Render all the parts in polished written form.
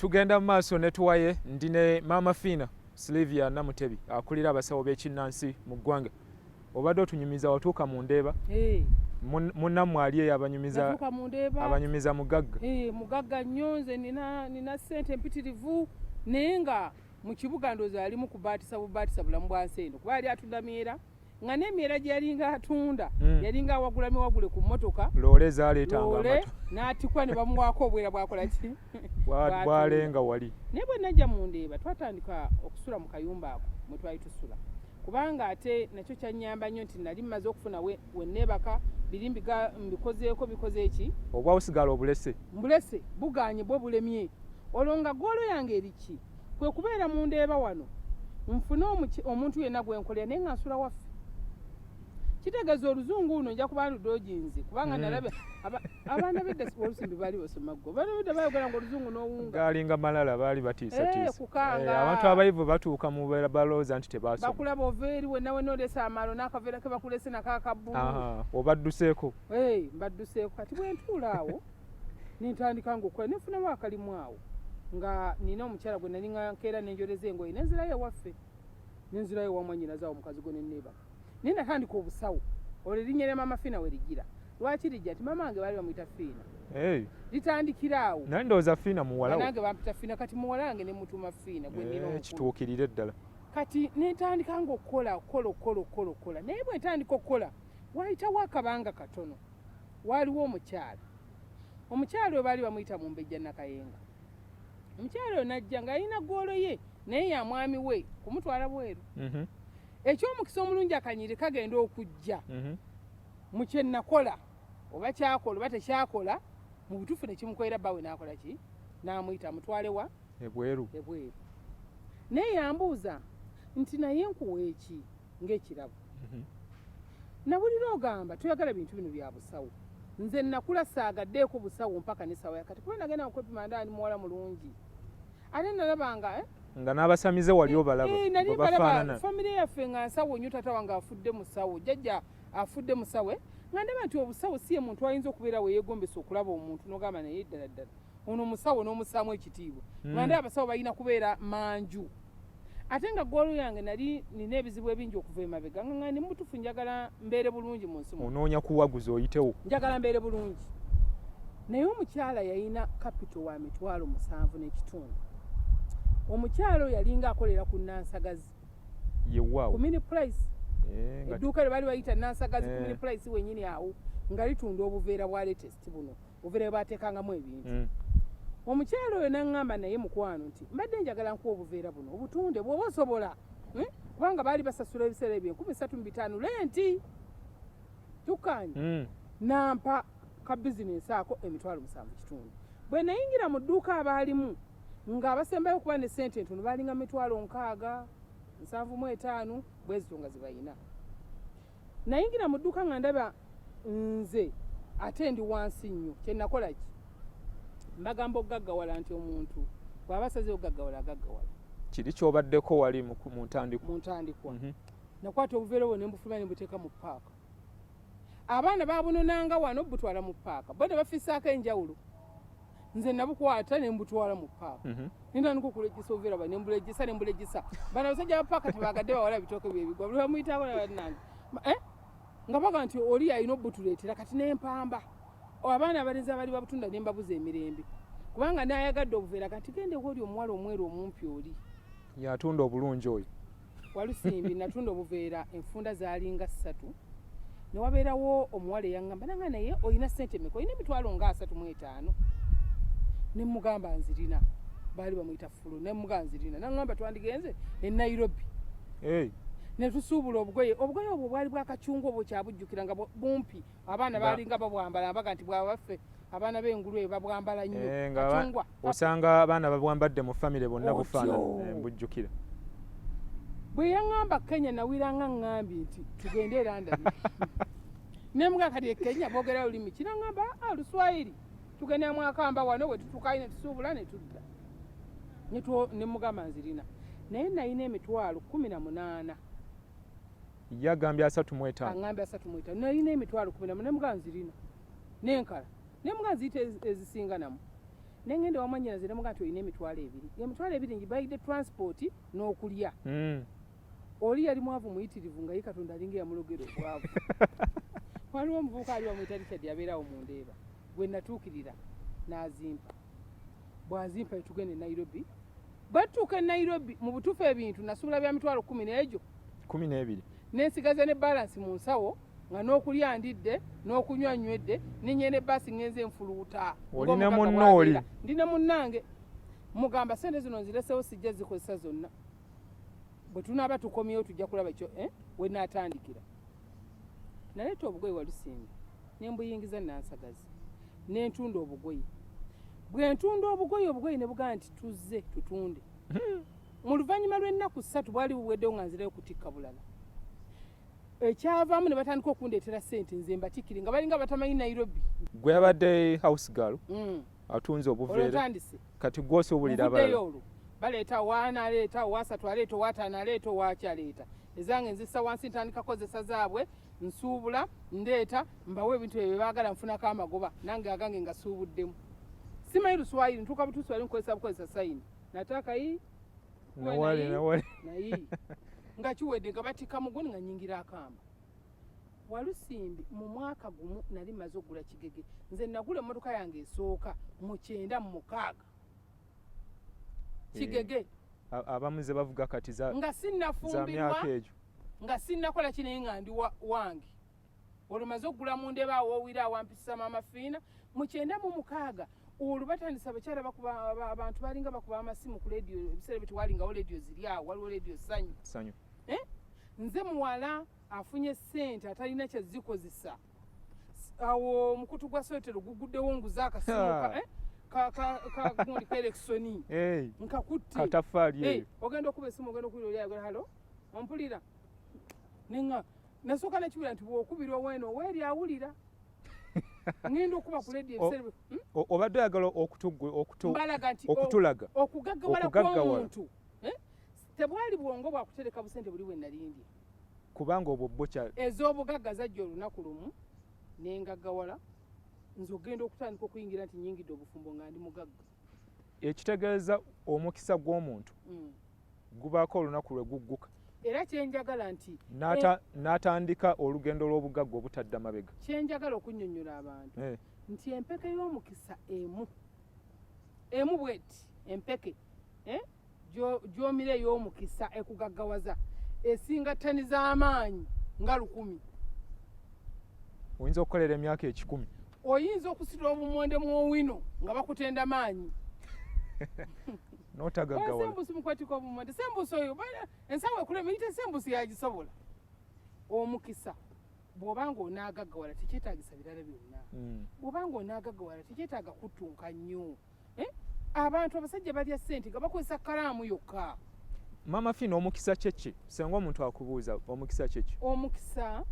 Tugenda maaso ne Tuwaye ndine Mama Fiina Silvia Namutebi akulira abasawo b'ekinnansi mu ggwanga. Obadde otunyumiza watuuka mu Ndeeba. Munnammwe ali eyo abanyumiza mugagga. Mugagga nnyo nze nina ssente empitirivu naye nga mu kibuga ndooza alimu kubaatisa bulamu bwa nsi eno kuba yali atunda miera nga n'emiera gye yalinga atunda yalinga awagule ku mmotoka loole zaaleetanga amata n'atikwa ne bamuwaako obwera bwakola ki bwalenga wali naye bwe najja mu Ndeeba twatandika okusula mu kayumba ako mwe twali tusula kubanga ate nakyo kyannyamba nnyo nti nali mmaze okufuna we neebaka biri mbikozeeko bikoze eki obwa busigala obulese mbulese buganye bwe bulemye olwo nga goolo yange eriki kwe kubeera mu Ndeeba wano nfune omuntu yenna gwe nkolera naye nga nsula waffe kitegeeza oluzungu uno nja kuba ludooginzi kubanga nalabe abaana b'edda olusimbi baali basoma ggo abaana b'edda bayogera nga oluzungu n'owunga gaalinga malala baali batiisatiisa kukanga abantu abayivu batuuka mu balowooza nti tebaasoma bakulaba ova eri wenna wenna oleesa amaalo n'akaveera ke bakulese nako akabbulu obadduseeko mbadduseeko kati bwe ntuula awo nintandika ngaokukola nenfunamu akalimu awo nga nina omukyala gwe nali nga nkeera nenjoleza engoye nenzirayo ewaffe nenzirayo wamwanyinazaawo omukazi gwe nenneebaka naye natandika obusawo olwo erinnya lya Mama Fiina we ligira lwaki lijja ti mama wange baali bamuyita Fiina litandikira awo naye ndowooza Fiina muwala nange bampita Fiina kati muwala wange ne mutuma Fiina gwe nina omukulu kituukirire ddala kati nentandika nga okukola naye bwe ntandika okukola wayitawo akabanga katono waaliwo omukyala we baali bamuyita mu Mbejja Nakayenga omukyala oyo najja nga alina ggoolo ye naye ya mwami we kumutwala bweru ekyomukisa omulungi akanyiri kagenda okujja mu kye nakola oba kyakola oba tekyakola mu butuufu ne kimukolera bbawe n'akola ki n'amuyita amutwale wa ebweru naye yambuuza nti naye nkuwa eki ng'ekirabo nabulira ogamba toyagala bintu bino bya busawo nze nakula saagaddeeko busawo mpaka ne sawa yakati kuba nagenda okwepima ndaani muwala mulungi ate nalabanga nga n'abasamize wali obalaba bafaanana famire yaffe nga nsawo nnyo tata wange afudde mu ssawo jjajja afudde mu ssawe nga ndaba nti obusawo si ye muntu ayinza okubeera weyeegombesa okulaba omuntu n'ogamba naye ddala ddala ono musawo n'omussaamu ekitiibwa nga ndaba abasawo balina kubeera manju ate nga ggoolo yange nali nina ebizibu ebingi okuva emabega nga ndi mutuufu njagala mbeere bulungi mu nsi onoonya kuwaguza oyitewo njagala mbeere bulungi naye omukyala yalina kapito wa $7.5 omukyalo yalinga akolera ku Nansagazi yewawo ku mini price edduuka lye baali bayita Nansagazi ku mini price wenyini awo nga litunda obuveera bwa latest buno obuveera bwe baateekangamu ebintu omukyalo oyo naŋŋamba naye mukwano nti mbadde njagala nkuwa obuveera buno obutunde bw'oba osobola kubanga baali basasula ebiseera ebyo 135 lenti tukanye nampa ka bizinensi ako $7.5 bwe nayingira mu dduuka abaalimu nga abasembayo okuba ne ssente entono baalinga $60,750 bwezityo nga zibayina nayingira mu dduuka nga ndaba nze ate ndi wansi nnyo kye nakola ki mbagamba okugaggawala nti omuntu bw'aba asazeewo gaggawala agaggawala kiri kyobaddeko wali mu ntandikwa nakwata obuveera bwo ne mbufuluma ne mbuteeka mu paaka abaana baabunonanga wano butwala mu paaka bo ne bafiisaako enjawulo nze nabukwata ne mbutwala mu paaka nintandika okulegisa obuveera bwa ne mbulegisa bano abasajja ba paaka tebagadde bawala bitooke byebigwa buli bamuyitaako nange nga baga nti oli alina obutuleetera kati n'empamba abaana abalenzi abali babutunda ne mbabuza emirembe kubanga nayagadde obuveera kati gendewo oli omuwala omweru omumpi oli yatunda obulungi oyo walusimbi natunda obuveera enfunda zaalinga 3 ne wabeerawo omuwala eyaŋŋamba nanga naye olina ssente meka olina emitwalo nga 35 ne mugamba nzirina baali bamuyita fulu ne mugamba nzirina naŋŋamba twandigenze e Nairobi ne tusuubula obugoye obwo bwali bwakacungu obwo kyabujjukira nga bumpi abaana baalinga babwambala mbaga nti bwabaffe abaana b'engulu babwambala nnyo kacungwa osanga abaana babwambadde mu famire bonna bufaanana bujjukira bwe yaŋŋamba Kenya nawiranga ŋŋambi nti tugende e London ne mugamba kati e Kenya boogera olulimi ki naŋŋamba Luswayiri tugenda mwakamba wano bwe tutuukayo ne tusuubula ne tudda ne mugamba nzirina naye nalina $18,000 yagambye 35 aŋŋambye 35 nalina $18,000 ne mugamba nzirina nenkala ne mugamba nziyita ezisinganamu nengende wamanyiraze nemuga nti olina emitwalo ebiri emitwalo ebiri ngibayidde transport n'okulya oli yali mwavu muyitirivu nga ye Katonda alinga yamulogera obwavu waliwo omuvubuka ali wamwita Richard yabeerawo mu Ndeeba gwe natuukirira n'azimpa bw'azimpa etugende Nairobi batuuka e Nairobi mu butuufu ebintu nasuubula bya mitwalo 10 n'egyo 12 n'ensigaza ne balance mu nsawo nga n'okulya ndidde n'okunywa nywedde ninyene basi ngenze nfuluuta olina munnooli ndina munnange mugamba sente zino nziresewo sijja zikozesa zonna bwe tunaaba tukomyewo tujja kulaba ekyo we naatandikira naleeta obugoye Walusimbi nembuyingiza nansagazi nentunda obugoye bwe ntunda obugoye ne bugaa nti tuzze tutunde mu luvannyuma lw'ennaku 3 bwali buweddewo nga nzireyo kutikka bulala ekyavaamu ne batandika okundeetera ssente nze mbatikiri nga balinga batamanyi Nairobi gwe yabadde house girl atunze obuveera kati gwosobolera abalala baleeta waana aleeta wasatu aleeta wataano aleeta wakyaleeta ezange nzisa wansi ntandika kozesa zaabwe nsuubula ndeeta mbawe ebintu ebyo baagala nfunako amagoba nange agange nga suubuddemu simanyi Luswayiri ntuuka butuusi wali nkozesa sayini nataka yi nawali nayi nga kiwedde nga batika mugoni nga nyingira akamba Walusimbi mu mwaka gumu nali maze okugula Kigege nze nagula emmotoka yange esooka mu 96 Kigege abamuze bavuga kati za nga sinnafumbirwa nga sinnakola kine nga ndi wange olwo maze okugula mu Ndeeba awoowira awampisa Mama Fiina mu 96 olwo batandisa abakyala bakuba abantu balinga bakuba amasimu ku radio ebiseera bye tewalingawo radio ziri awo waliwo radio sanyu nze muwala afunye ssente atalina kyezikozesa awo omukutu gwa Soetero guguddewo nguza akasimu gundi kaelekisoni nkakutti katafaali ogenda okuba essimu ogenda okubira oli ayogera halo ompulira nenga nasooka nekiwira nti bw'okubirwa weeno weeri awulira ngenda okuba ku radio ebiseera obadde oyagala okutulaga okugaggawala kw'omuntu tebwali bwongo bwakutereka busente buli we nalindya kubanga obwo bokya ez'obugagga zajja olunaku lumu nengaggawala nze ogenda okutandika okuyingira nti nyingidde obufumbo nga ndi mugagga ekitegeeza omukisa gw'omuntu gubaako olunaku lwe gugguka era kyenjagala nti n'atandika olugendo lw'obugagga obutadda mabega kyenjagala okunnyonnyola abantu nti empeke y'omukisa emu bweti empeke gy'omira ey'omukisa ekugaggawaza esinga ttani z'amaanyi nga 100 oyinza okukolera emyaka 10 oyinza okusitula obumonde mw'owino nga bakutenda maanyi n'otagaggawala sembusi mukwatika obumonde sembusi oyo ensawo ekulema eyita sembusi yagisobola omukisa bw'obanga onaagaggawala tekyetaagisa birala byonna bw'obanga onaagaggawala tekyetaaga kuttunka nnyo abantu abasajja balya ssente nga bakozesa kalaamu yokka Mama Fiina omukisa kyeki senga omuntu akubuuza omukisa kyeki omukisa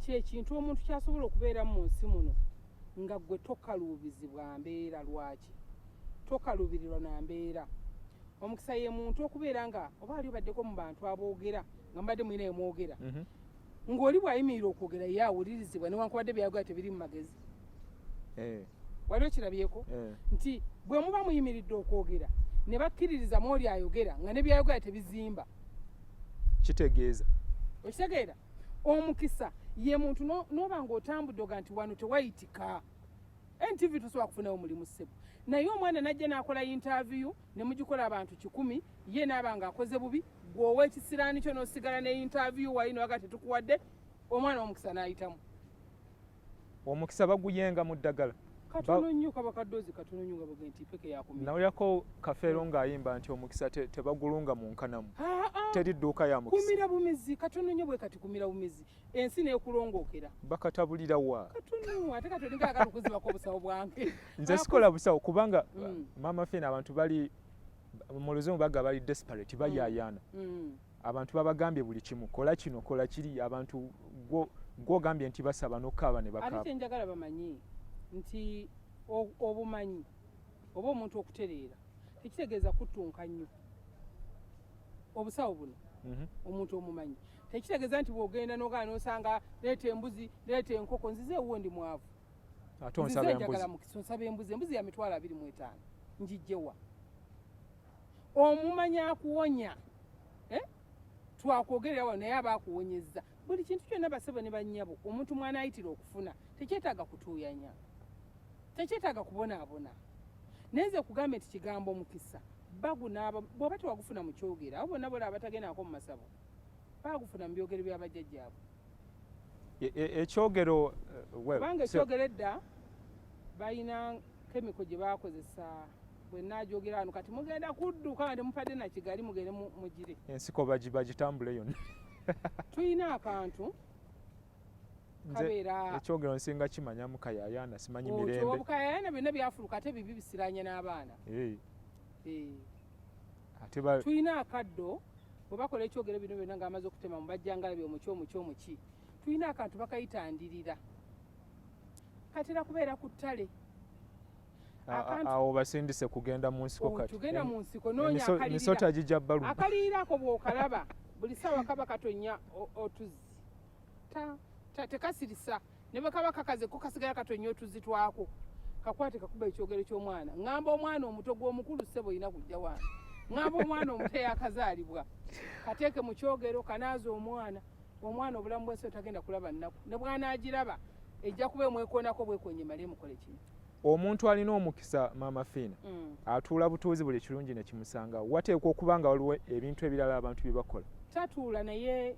kyekintu omuntu kyasobola okubeera mu nsi muno nga gwe tokaluubizibwa mbeera lwaki tokaluubirirwa na mbeera omukisa ye muntu okubeera nga oba ali obaddeko mu bantu aboogera nga mbadde mwina emwogera ng'oli bw'ayimirira okwogera ye awulirizibwa newankubadde byayogera tebiri mu magezi wali okirabyeko nti bwe muba muyimiridde okwogera ne bakkiririza mwoli ayogera nga ne byayogera tebizimba kitegeeza okitegeera omukisa ye muntu n'oba ng'otambudde oga nti wano tewayitika NTV tosobola kufunayo omulimu ssebo naye omwana najja n'akola interview ne mugikola abantu 10 ye n'aba ng'akoze bubi gweowa ekisiraani kyo n'osigala ne interview wali newaga tetukuwadde omwana omukisa n'ayitamu omukisa baguyenga mu ddagala katono nnyo kaba kadoozi katono nnyo nga bagenti peke yakumira nawulyako Kafeero ng'ayimba nti omukisa tebagulunga mu nkanamu teri dduuka ya mukisa kumira bumizi katono nnyo bwe kati kumira bumizi ensi n'ekulongookera bakatabulira wa katono ate katono ng'agala okuzibako obusawo bwange nze sikola busawo kubanga Mama Fiina abantu bali mu luzungu baga bali desperate bayaayaana abantu babagambye buli kimu kola kino kola kiri abantu gwogambye nti basaba n'okaaba ne bakaaba ate kyenjagala bamanyi nti obumanyi oba omuntu okutereera tekitegeeza kuttunka nnyo obusawo buno omuntu omumanyi tekitegeeza nti bw'ogenda n'ogaa n'osanga leeta embuzi leeta enkoko nzize ewuwo ndi mwavu ate onsaba embuzi nsaba embuzi ya 25,000 njijjewa omumanya akuwonya twakwogerera wano naye aba akuwonyezza buli kintu kyonna basebo ne bannyabo omuntu mwana ayitira okufuna tekyetaaga kutuuyanya tekyetaaga kubonaabona neze kugamba nti kigambo mukisa bagunaaba bw'oba tewagufuna mu kyogera abo bonna bola abatagendako mu masabo bagufuna mu byogero by'abajjajjaabwe ekyogero kubanga ekyogero edda balina kemiko gye bakozesa bwe naajogera wano kati mugenda kudduka nga temupadde na kigali mugende mugire ensiko bagitambule yonna tulina akantu kabeera ekyogero nsinga kimanya mukayayana simanyi mirembe obukayayana byonna byafuluka ate bibi bisiranye n'abaana tulina akaddo bwe bakola ekyogero bino byonna ng'amaze okutema mu bajjangala byomukyomuki tulina akantu bakayitandirira katera kubeera ku ttale awo basindise kugenda mu nsiko kati tugenda mu nsiko noonya emisota gijja bbaluma akaliirako bw'okalaba buli ssaawa kaba katonya otuzi tekasirisa ne bwe kaba kakaze ko kasigala katonya otuzi twako kakwate kakuba ekyogero ky'omwana ŋŋamba omwana omuto gw'omukulu ssebo olina kujja waana ŋŋamba omwana omuto eyakazaalibwa kateeke mu kyogero kanaaza omwana obulamu bwensi otagenda kulaba nnaku ne bw'anaagiraba ejja kuba emwekoonako bwekonye male mukole kino omuntu alina omukisa Mama Fiina atuula butuuzi buli kirungi ne kimusanga wateekwa okuba nga waliwo ebintu ebirala abantu bye bakola tatuula naye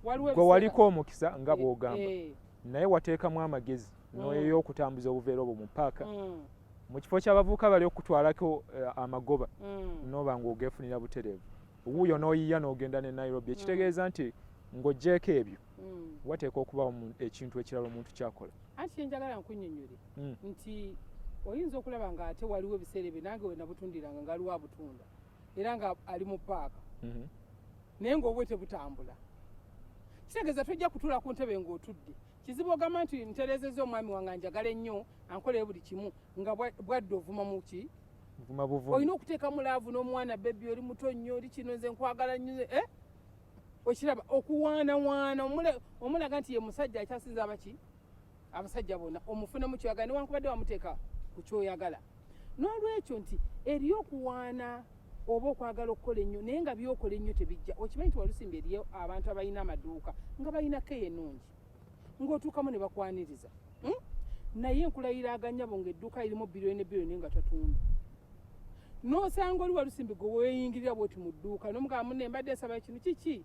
waliwo gwe waliko omukisa nga bw'ogamba naye wateekamu amagezi n'ey'okutambuza obuveera obwo mu paaka mu kifo ky'abavubuka bali okutwalako amagoba n'oba ng'ogeefunira butereevu wuuyo n'oyiya n'ogenda ne Nairobi ekitegeeza nti ng'oggyeko ebyo wateekwa okubawo ekintu ekirala omuntu kyakola anti kyenjagala nkunnyonnyole nti oyinza okulaba nga ate waliwo ebiseera ebyo nange we nabutundiranga nga aliwo abutunda era nga ali mu paaka naye ng'obwe tebutambula kitegeeza tojja kutuula ku ntebe ng'otudde kizibu ogamba nti ntereezezza omwami wange njagala ennyo ankolere buli kimu nga bwadde ovuma mu ki olina okuteeka mu laavu n'omwana bebi oli muto nnyo oli kino nze nkwagala nnyo okiraba okuwaanawaana omulaga nti ye musajja akyasinza abaki abasajja bonna omufunemu kyoyagala newankubadde wamuteeka ku kyoyagala n'olwekyo nti eriyo okuwaana oba okwagala okukola ennyo naye nga byokola ennyo tebijja okimanyi nti walusimbi eriyo abantu abalina amaduuka nga balinako ennungi ng'otuukamu ne bakwaniriza naye nkulayiraganya bo ng'edduuka lirimu biliyoni nga tatunda n'osanga oli walusimbi gwe weeyingirira bwoti mu dduuka n'omugamba munne mbadde nsaba ekintu kiki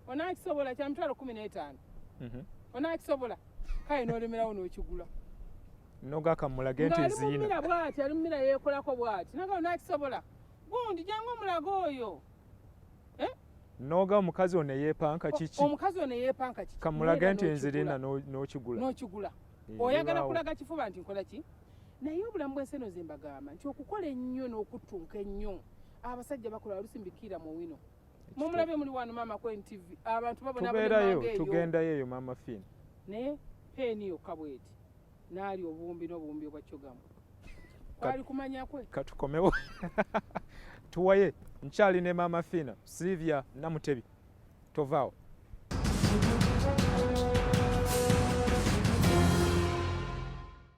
onaakisobola kya mitwalo 15 onaakisobola kale n'olemerawo n'okigula nogakamulage nti nziina bw'ati ali mumira yeekolako bw'ati naga onaakisobola gundi janga omulaga oyo noga omukazi ono yeepanka kiki omukazi ono yeepanka kiki kamulage nti nzirina n'okigula oyagala kulaga kifuba nti nkola ki naye obulamu bw'ensi eno ze mbagamba nti okukola ennyo n'okuttunka ennyo abasajja bakola walusimbikira mu wino mumulabe muli wano Mama Queen TV abantu babona tubeerayo tugendayo eyo Mama Fiina naye peeni yokka bweti naali obumbi n'obumbi obwakyogamu kwali kumanya kwe katukomewo Tuwaye nkyali ne Mama Fiina Sylvia Namutebi tovaawo